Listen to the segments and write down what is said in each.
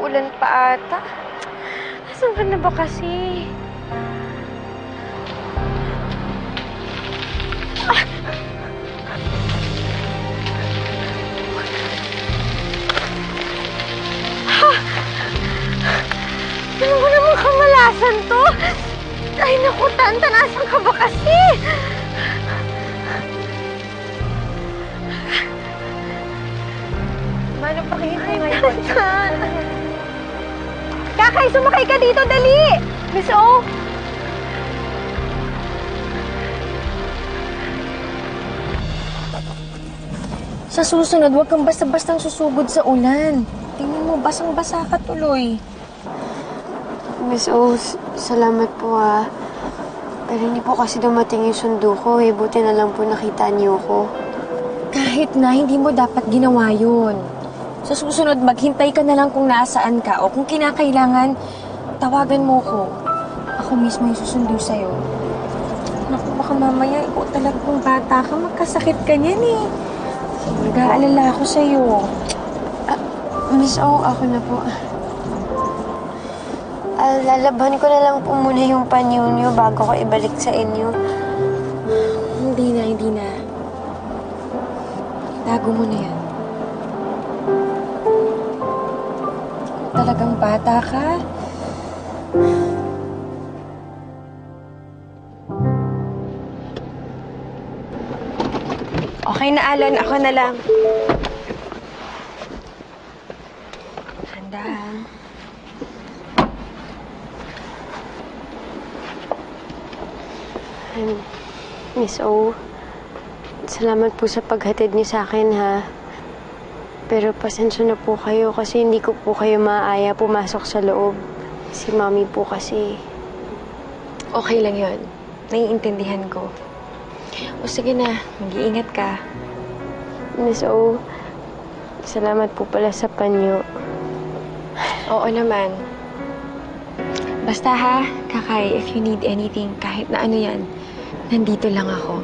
uulan pa ata. Nasaan ka na ba kasi? Ano ba namang kamalasan to? Ay, naku, Tanta, nasaan ka ba kasi? Mano, pakihin mo ngayon. Tanta! Kakay, sumakay ka dito, dali! Miss O! Sa susunod, huwag kang basta-bastang susugod sa ulan. Tingnan mo, basang-basa ka tuloy. Miss O, salamat po Pero hindi po kasi dumating yung sundo ko eh. Buti na lang po nakita niyo ko. Kahit na, hindi mo dapat ginawa yun. Sa susunod, maghintay ka na lang kung nasaan ka o kung kinakailangan, tawagan mo ko. Ako mismo yung susundo sa'yo. Naku, baka mamaya ikaw talagang bata ka, magkasakit ka niyan eh. Nag-aalala ako sa'yo. Miss O, ako na po. Lalaban ko na lang po muna yung panyo niyo bago ko ibalik sa inyo. Hindi na. Tago mo na yan. Ikaw talagang bata ka. Okay na, Alon. Ako na lang. Handa. Miss O, salamat po sa paghatid niyo sa akin, ha. Pero pasensya na po kayo kasi hindi ko po kayo maaaya pumasok sa loob. Si Mami po kasi. Okay lang yun. Naiintindihan ko. O sige na, mag-iingat ka. Miss O, salamat po pala sa panyo. Oo naman. Basta ha, Kakay, if you need anything, kahit na ano yan, nandito lang ako.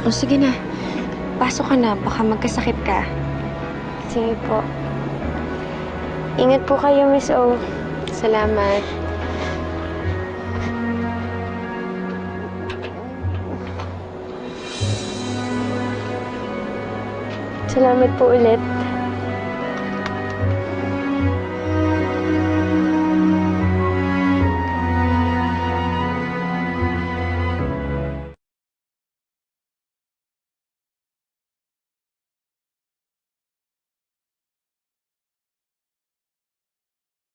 O sige na, pasok ka na, baka magkasakit ka. Sige po. Ingat po kayo, Miss O. Salamat. Salamat po ulit.